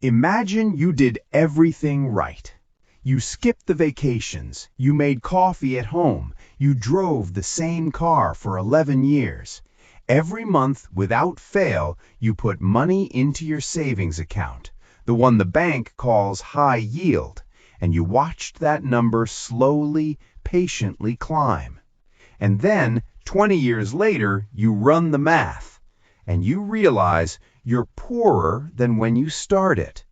Imagine you did everything right. You skipped the vacations, you made coffee at home, you drove the same car for 11 years. Every month, without fail, you put money into your savings account, the one the bank calls high yield, and you watched that number slowly, patiently climb. And then, 20 years later, you run the math, and you realize you're poorer than when you started.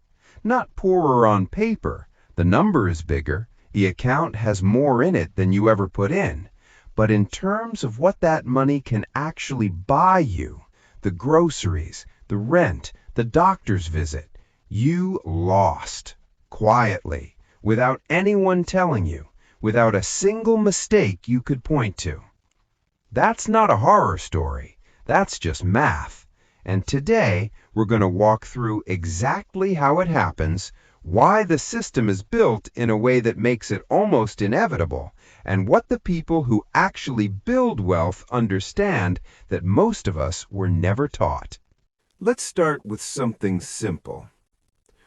Not poorer on paper, the number is bigger, the account has more in it than you ever put in, but in terms of what that money can actually buy you, the groceries, the rent, the doctor's visit, you lost, quietly, without anyone telling you, without a single mistake you could point to. That's not a horror story, that's just math. And today, we're going to walk through exactly how it happens, why the system is built in a way that makes it almost inevitable, and what the people who actually build wealth understand that most of us were never taught. Let's start with something simple.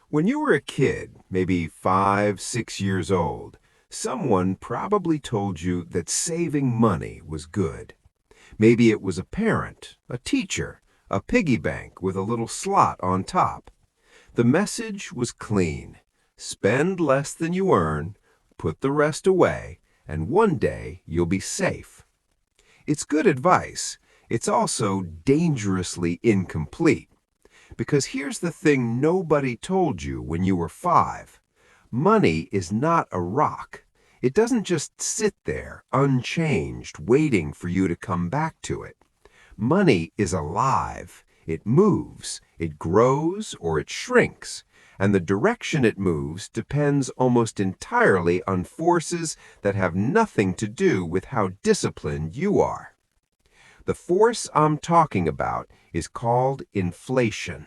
When you were a kid, maybe 5, 6 years old, someone probably told you that saving money was good. Maybe it was a parent, a teacher, a piggy bank with a little slot on top. The message was clean. Spend less than you earn, put the rest away, and one day you'll be safe. It's good advice. It's also dangerously incomplete. Because here's the thing nobody told you when you were 5. Money is not a rock. It doesn't just sit there, unchanged, waiting for you to come back to it. Money is alive. It moves, it grows, or it shrinks, and the direction it moves depends almost entirely on forces that have nothing to do with how disciplined you are. The force I'm talking about is called inflation.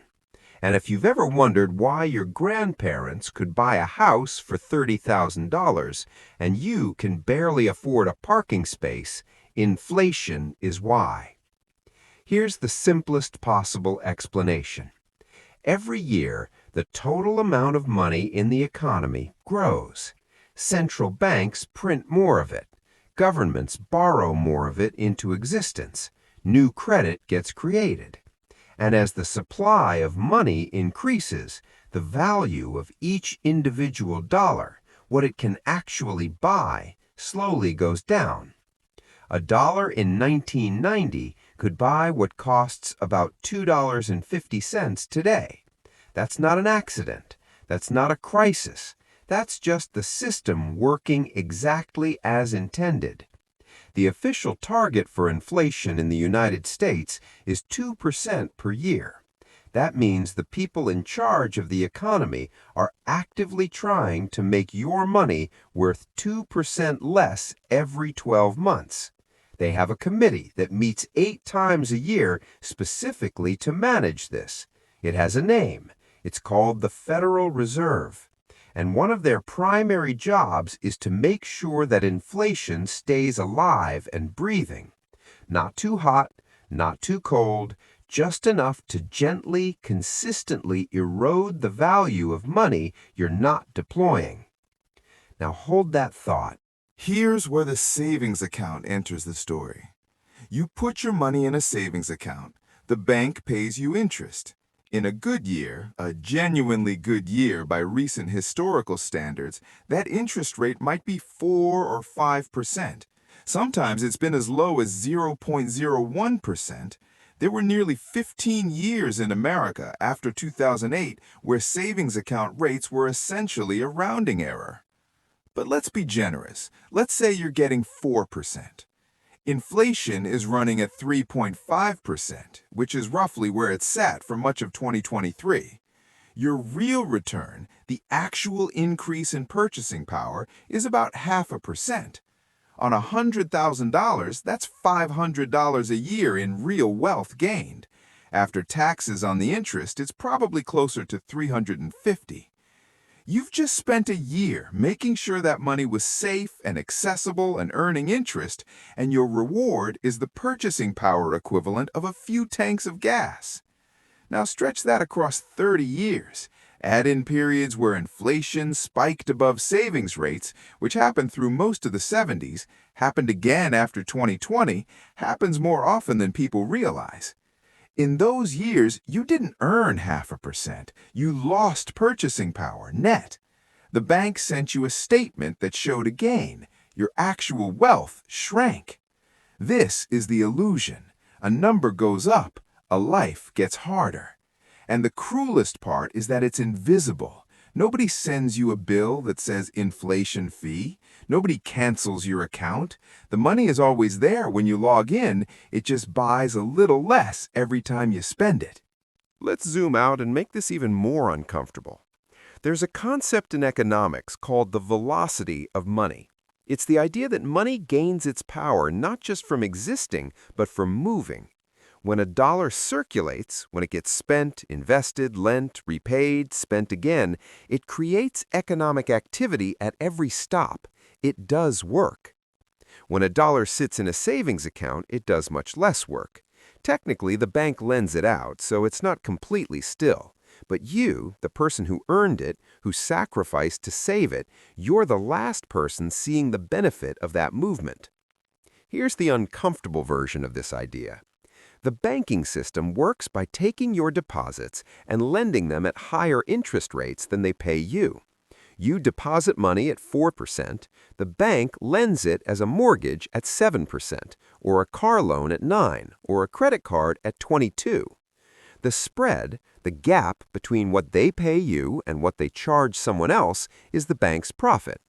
And if you've ever wondered why your grandparents could buy a house for $30,000 and you can barely afford a parking space, inflation is why. Here's the simplest possible explanation. Every year, the total amount of money in the economy grows. Central banks print more of it. Governments borrow more of it into existence. New credit gets created. And as the supply of money increases, the value of each individual dollar, what it can actually buy, slowly goes down. A dollar in 1990 could buy what costs about $2.50 today. That's not an accident. That's not a crisis. That's just the system working exactly as intended. The official target for inflation in the United States is 2% per year. That means the people in charge of the economy are actively trying to make your money worth 2% less every 12 months. They have a committee that meets 8 times a year specifically to manage this. It has a name. It's called the Federal Reserve. And one of their primary jobs is to make sure that inflation stays alive and breathing. Not too hot, not too cold, just enough to gently, consistently erode the value of money you're not deploying. Now hold that thought. Here's where the savings account enters the story. You put your money in a savings account. The bank pays you interest. In a good year, a genuinely good year by recent historical standards, that interest rate might be 4 or 5%. Sometimes it's been as low as 0.01%. There were nearly 15 years in America after 2008 where savings account rates were essentially a rounding error. But let's be generous. Let's say you're getting 4%. Inflation is running at 3.5%, which is roughly where it sat for much of 2023. Your real return, the actual increase in purchasing power, is about 0.5%. On $100,000, that's $500 a year in real wealth gained. After taxes on the interest, it's probably closer to $350. You've just spent a year making sure that money was safe and accessible and earning interest, and your reward is the purchasing power equivalent of a few tanks of gas. Now stretch that across 30 years, Add in periods where inflation spiked above savings rates, which happened through most of the 70s, happened again after 2020, happens more often than people realize. In those years, you didn't earn 0.5%. You lost purchasing power, net. The bank sent you a statement that showed a gain. Your actual wealth shrank. This is the illusion. A number goes up, a life gets harder. And the cruelest part is that it's invisible. Nobody sends you a bill that says inflation fee. Nobody cancels your account. The money is always there when you log in. It just buys a little less every time you spend it. Let's zoom out and make this even more uncomfortable. There's a concept in economics called the velocity of money. It's the idea that money gains its power not just from existing, but from moving. When a dollar circulates, when it gets spent, invested, lent, repaid, spent again, it creates economic activity at every stop. It does work. When a dollar sits in a savings account, it does much less work. Technically, the bank lends it out, so it's not completely still. But you, the person who earned it, who sacrificed to save it, you're the last person seeing the benefit of that movement. Here's the uncomfortable version of this idea. The banking system works by taking your deposits and lending them at higher interest rates than they pay you. You deposit money at 4%, the bank lends it as a mortgage at 7%, or a car loan at 9%, or a credit card at 22%. The spread, the gap between what they pay you and what they charge someone else, is the bank's profit.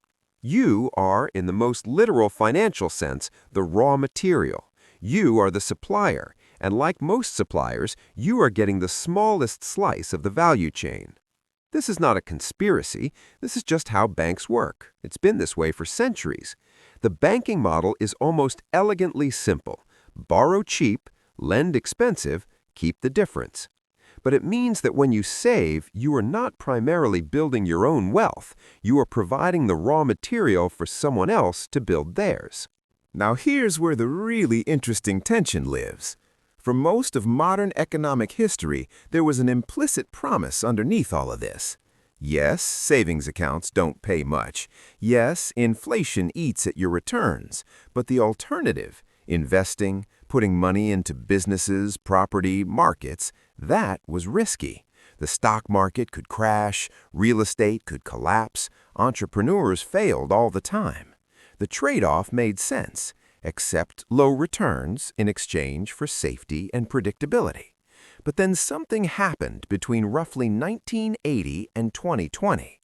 You are, in the most literal financial sense, the raw material. You are the supplier, and like most suppliers, you are getting the smallest slice of the value chain. This is not a conspiracy. This is just how banks work. It's been this way for centuries. The banking model is almost elegantly simple. Borrow cheap, lend expensive, keep the difference. But it means that when you save, you are not primarily building your own wealth. You are providing the raw material for someone else to build theirs. Now here's where the really interesting tension lives. For most of modern economic history, there was an implicit promise underneath all of this. Yes, savings accounts don't pay much. Yes, inflation eats at your returns. But the alternative, investing, putting money into businesses, property, markets, that was risky. The stock market could crash, real estate could collapse, entrepreneurs failed all the time. The trade-off made sense. Accept low returns in exchange for safety and predictability. But then something happened between roughly 1980 and 2020.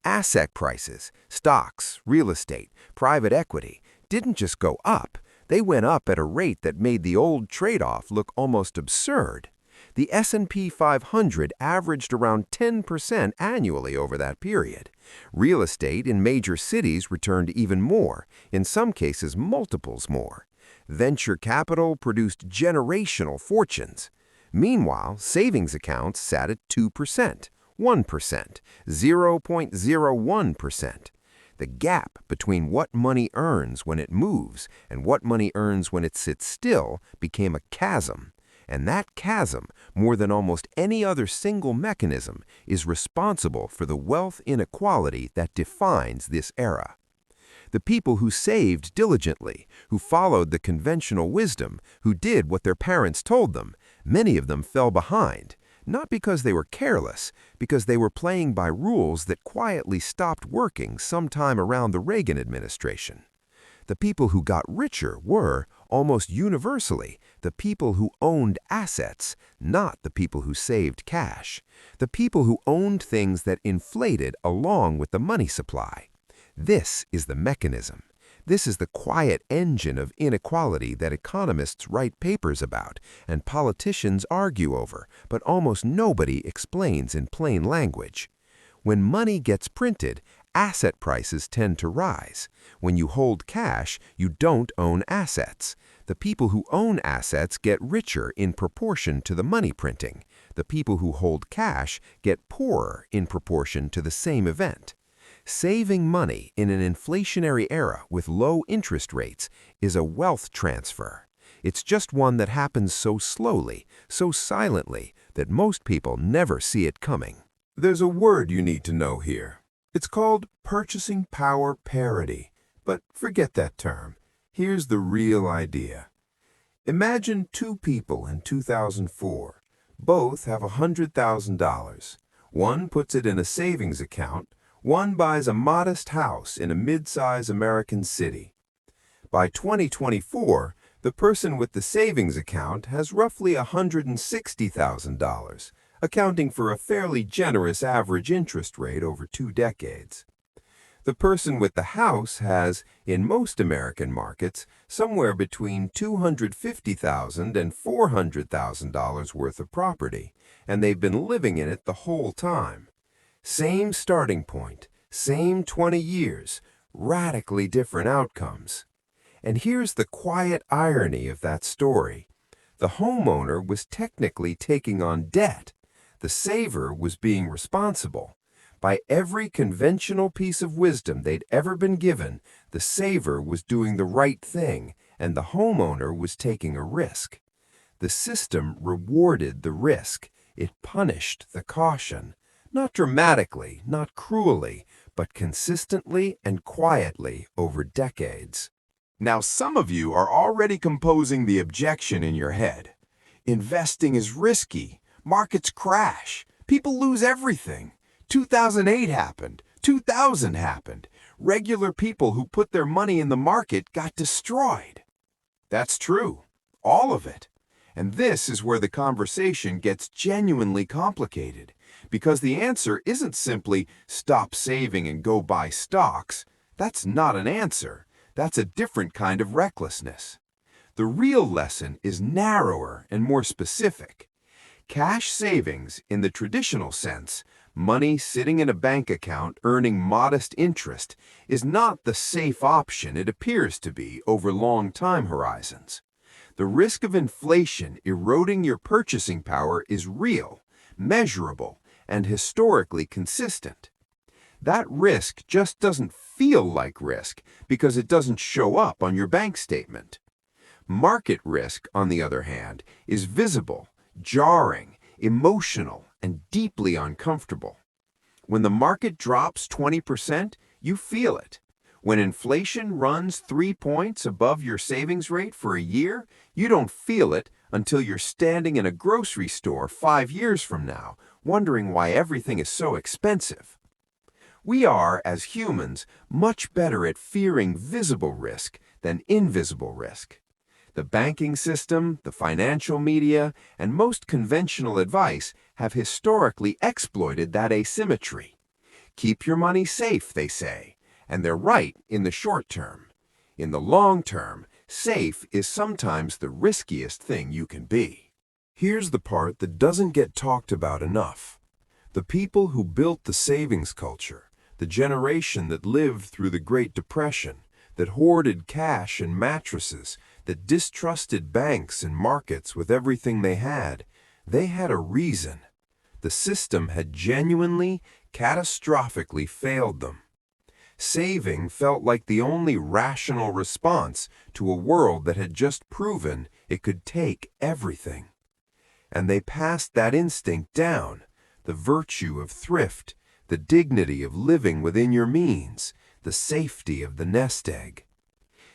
Asset prices, stocks, real estate, private equity didn't just go up, they went up at a rate that made the old trade-off look almost absurd. The S&P 500 averaged around 10% annually over that period. Real estate in major cities returned even more, in some cases multiples more. Venture capital produced generational fortunes. Meanwhile, savings accounts sat at 2%, 1%, 0.01%. The gap between what money earns when it moves and what money earns when it sits still became a chasm. And that chasm, more than almost any other single mechanism, is responsible for the wealth inequality that defines this era. The people who saved diligently, who followed the conventional wisdom, who did what their parents told them, many of them fell behind, not because they were careless, because they were playing by rules that quietly stopped working sometime around the Reagan administration. The people who got richer were, almost universally, the people who owned assets, not the people who saved cash. The people who owned things that inflated along with the money supply. This is the mechanism. This is the quiet engine of inequality that economists write papers about and politicians argue over, but almost nobody explains in plain language. When money gets printed, asset prices tend to rise. When you hold cash, you don't own assets. The people who own assets get richer in proportion to the money printing. The people who hold cash get poorer in proportion to the same event. Saving money in an inflationary era with low interest rates is a wealth transfer. It's just one that happens so slowly, so silently, that most people never see it coming. There's a word you need to know here. It's called purchasing power parity. But forget that term. Here's the real idea. Imagine two people in 2004. Both have $100,000. One puts it in a savings account. One buys a modest house in a mid-size American city. By 2024, the person with the savings account has roughly $160,000, accounting for a fairly generous average interest rate over 2 decades. The person with the house has, in most American markets, somewhere between $250,000 and $400,000 worth of property, and they've been living in it the whole time. Same starting point, same 20 years, radically different outcomes. And here's the quiet irony of that story. The homeowner was technically taking on debt. The saver was being responsible. By every conventional piece of wisdom they'd ever been given, the saver was doing the right thing, and the homeowner was taking a risk. The system rewarded the risk. It punished the caution. Not dramatically, not cruelly, but consistently and quietly over decades. Now, some of you are already composing the objection in your head. Investing is risky. Markets crash. People lose everything. 2008 happened. 2000 happened. Regular people who put their money in the market got destroyed. That's true. All of it. And this is where the conversation gets genuinely complicated, because the answer isn't simply stop saving and go buy stocks. That's not an answer. That's a different kind of recklessness. The real lesson is narrower and more specific. Cash savings, in the traditional sense, money sitting in a bank account earning modest interest, is not the safe option it appears to be over long time horizons. The risk of inflation eroding your purchasing power is real, measurable, and historically consistent. That risk just doesn't feel like risk because it doesn't show up on your bank statement. Market risk, on the other hand, is visible, jarring, emotional, and deeply uncomfortable. When the market drops 20%, you feel it. When inflation runs 3 points above your savings rate for a year, you don't feel it until you're standing in a grocery store 5 years from now, wondering why everything is so expensive. We are, as humans, much better at fearing visible risk than invisible risk. The banking system, the financial media, and most conventional advice have historically exploited that asymmetry. Keep your money safe, they say, and they're right in the short term. In the long term, safe is sometimes the riskiest thing you can be. Here's the part that doesn't get talked about enough. The people who built the savings culture, the generation that lived through the Great Depression, that hoarded cash and mattresses, that distrusted banks and markets with everything they had a reason. The system had genuinely, catastrophically failed them. Saving felt like the only rational response to a world that had just proven it could take everything. And they passed that instinct down, the virtue of thrift, the dignity of living within your means, the safety of the nest egg.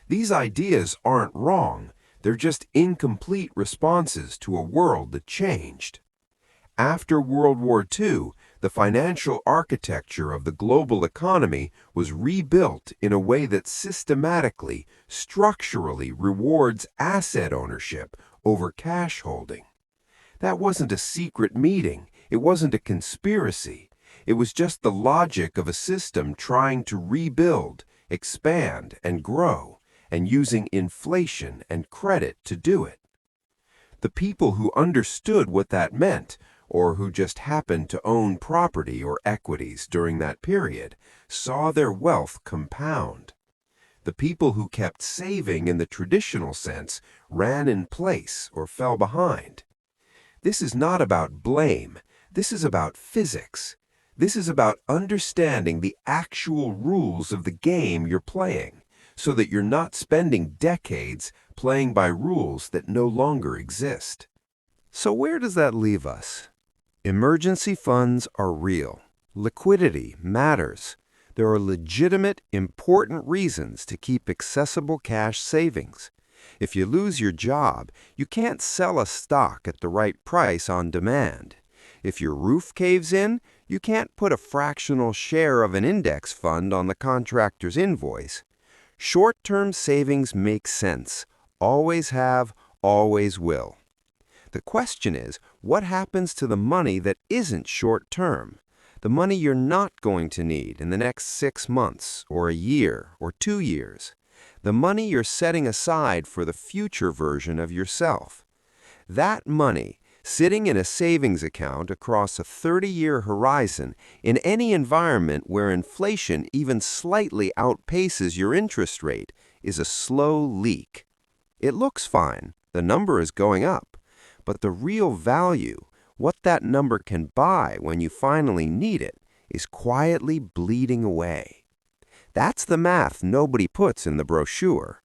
These ideas aren't wrong, they're just incomplete responses to a world that changed. After World War II, the financial architecture of the global economy was rebuilt in a way that systematically, structurally rewards asset ownership over cash holding. That wasn't a secret meeting, it wasn't a conspiracy. It was just the logic of a system trying to rebuild, expand, and grow, and using inflation and credit to do it. The people who understood what that meant, or who just happened to own property or equities during that period, saw their wealth compound. The people who kept saving in the traditional sense ran in place or fell behind. This is not about blame. This is about physics. This is about understanding the actual rules of the game you're playing, so that you're not spending decades playing by rules that no longer exist. So where does that leave us? Emergency funds are real. Liquidity matters. There are legitimate, important reasons to keep accessible cash savings. If you lose your job, you can't sell a stock at the right price on demand. If your roof caves in, you can't put a fractional share of an index fund on the contractor's invoice. Short-term savings make sense. Always have, always will. The question is, what happens to the money that isn't short-term? The money you're not going to need in the next 6 months, or a year, or 2 years. The money you're setting aside for the future version of yourself. That money, sitting in a savings account across a 30-year horizon in any environment where inflation even slightly outpaces your interest rate, is a slow leak. It looks fine, the number is going up, but the real value, what that number can buy when you finally need it, is quietly bleeding away. That's the math nobody puts in the brochure.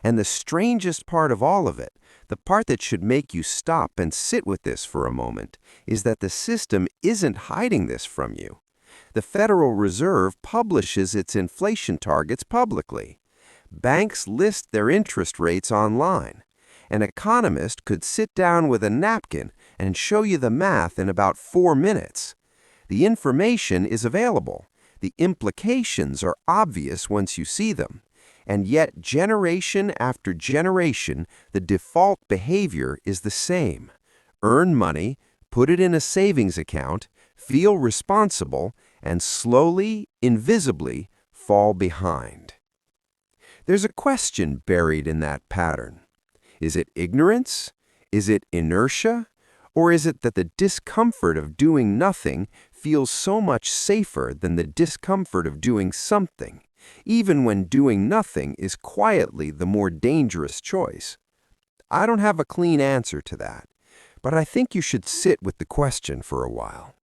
And the strangest part of all of it, the part that should make you stop and sit with this for a moment, is that the system isn't hiding this from you. The Federal Reserve publishes its inflation targets publicly. Banks list their interest rates online. An economist could sit down with a napkin and show you the math in about 4 minutes. The information is available. The implications are obvious once you see them. And yet, generation after generation, the default behavior is the same. Earn money, put it in a savings account, feel responsible, and slowly, invisibly, fall behind. There's a question buried in that pattern. Is it ignorance? Is it inertia? Or is it that the discomfort of doing nothing feels so much safer than the discomfort of doing something, even when doing nothing is quietly the more dangerous choice? I don't have a clean answer to that, but I think you should sit with the question for a while.